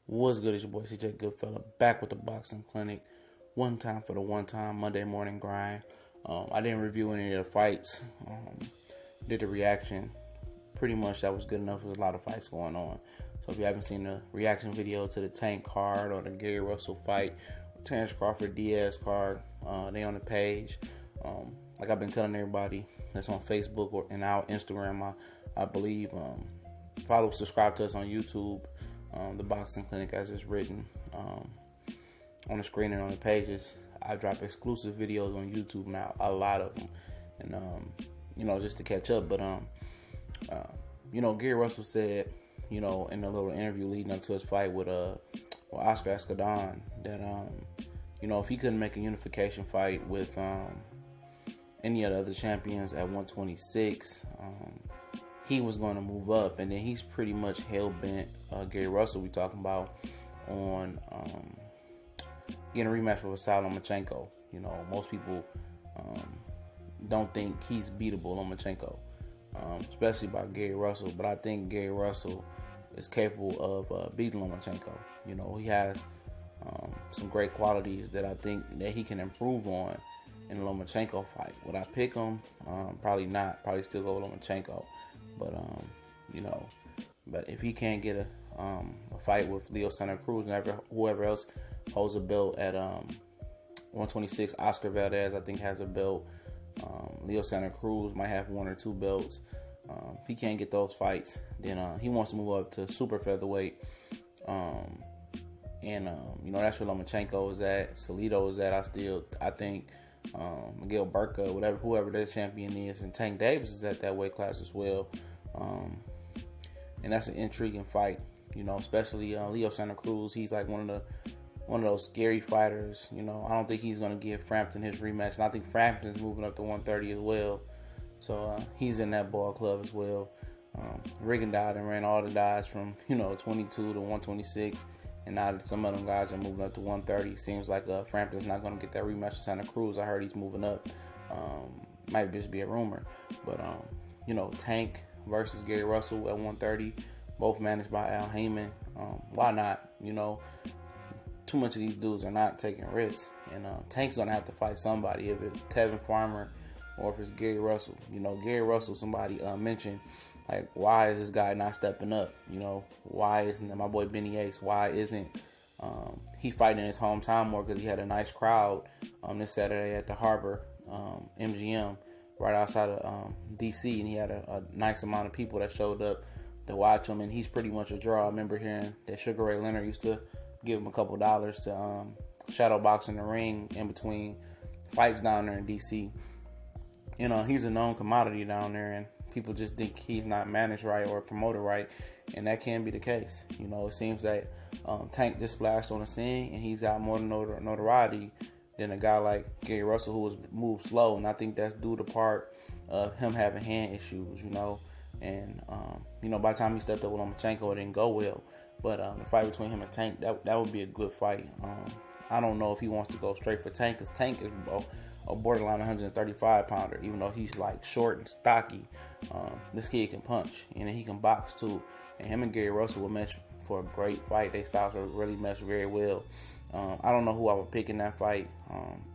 What's good? It's your boy CJ Goodfella back with the boxing clinic. One time for the one time Monday morning grind. I didn't review any of the fights. Did the reaction. Pretty much that was good enough. There's a lot of fights going on. So if you haven't seen the reaction video to the Tank card or the Gary Russell fight, Terrence Crawford Diaz card, they on the page. Like I've been telling everybody that's on Facebook or in our Instagram, I believe. Follow, subscribe to us on YouTube. The boxing clinic, as it's written on the screen and on the pages. I drop exclusive videos on YouTube now, a lot of them, and just to catch up. But Gary Russell said, in a little interview leading up to his fight with Oscar Escadon, that if he couldn't make a unification fight with any of the other champions at 126. He was going to move up, and then he's pretty much hell-bent, Gary Russell we talking about, on getting a rematch with Vasily Lomachenko. Most people don't think he's beatable, Lomachenko, especially by Gary Russell, but I think Gary Russell is capable of beating Lomachenko. He has some great qualities that I think that he can improve on in the Lomachenko fight. Would I pick him? Probably not. Probably still go with Lomachenko. But but if he can't get a fight with Leo Santa Cruz and whoever else holds a belt at 126, Oscar Valdez I think has a belt. Leo Santa Cruz might have one or two belts. If he can't get those fights, then he wants to move up to super featherweight. That's where Lomachenko is at. Salido is at. I think Miguel Burka, whoever their champion is, and Tank Davis is at that weight class as well. And that's an intriguing fight, especially Leo Santa Cruz. He's like one of those scary fighters. I don't think he's going to give Frampton his rematch, and I think Frampton's moving up to 130 as well. So he's in that ball club as well. Rigondeaux ran all the guys from 22 to 126. And now some of them guys are moving up to 130. Seems like Frampton's not going to get that rematch with Santa Cruz. I heard he's moving up. Might just be a rumor. But, Tank versus Gary Russell at 130. Both managed by Al Heyman. Why not? Too much of these dudes are not taking risks. And Tank's going to have to fight somebody. If it's Tevin Farmer or if it's Gary Russell. Gary Russell, somebody mentioned, like, why is this guy not stepping up? Why isn't my boy Benny Ace? Why isn't he fighting in his hometown more? Because he had a nice crowd this Saturday at the Harbor MGM right outside of D.C. and he had a nice amount of people that showed up to watch him, and he's pretty much a draw. I remember hearing that Sugar Ray Leonard used to give him a couple $2 to shadow box in the ring in between fights down there in D.C. He's a known commodity down there, and people just think he's not managed right or promoted right, and that can be the case. It seems that Tank just splashed on the scene, and he's got more notoriety than a guy like Gary Russell, who was moved slow, and I think that's due to part of him having hand issues, and by the time he stepped up with Lomachenko, it didn't go well. But the fight between him and Tank, that would be a good fight. I don't know if he wants to go straight for Tank, because Tank is a borderline 135 pounder, even though he's like short and stocky. This kid can punch, and he can box too. And him and Gary Russell will match for a great fight. They styles will really mesh very well. I don't know who I would pick in that fight.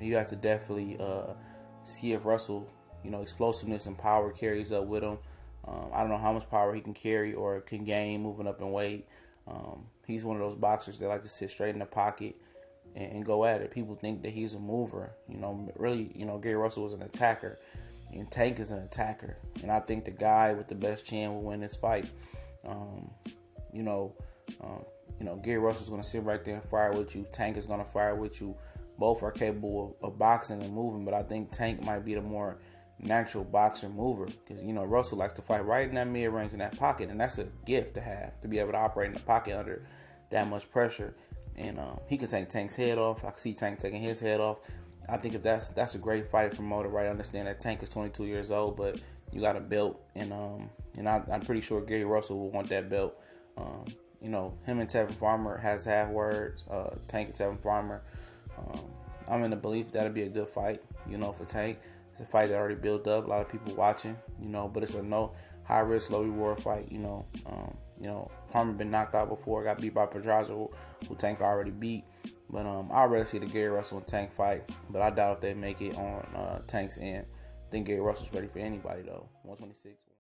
You have to definitely see if Russell, explosiveness and power carries up with him. I don't know how much power he can carry or can gain moving up in weight. He's one of those boxers that like to sit straight in the pocket and go at it. People think that he's a mover. Really, Gary Russell was an attacker, and Tank is an attacker. And I think the guy with the best chin will win this fight. Gary Russell's going to sit right there and fire with you. Tank is going to fire with you. Both are capable of boxing and moving, but I think Tank might be the more natural boxer mover, because Russell likes to fight right in that mid range in that pocket, and that's a gift to have, to be able to operate in the pocket under that much pressure. And he can take Tank's head off. I can see Tank taking his head off. I think if that's a great fight for Motor, right? I understand that Tank is 22 years old, but you got a belt, and I'm pretty sure Gary Russell will want that belt. Him and Tevin Farmer has half words. Tank and Tevin Farmer. I'm in the belief that'll be a good fight. For Tank, it's a fight that already built up. A lot of people watching. But it's a no high risk, low reward fight. Palmer been knocked out before, got beat by Pedraza, who Tank already beat. But I'd rather see the Gary Russell and Tank fight. But I doubt if they make it on Tank's end. I think Gary Russell's ready for anybody, though. 126.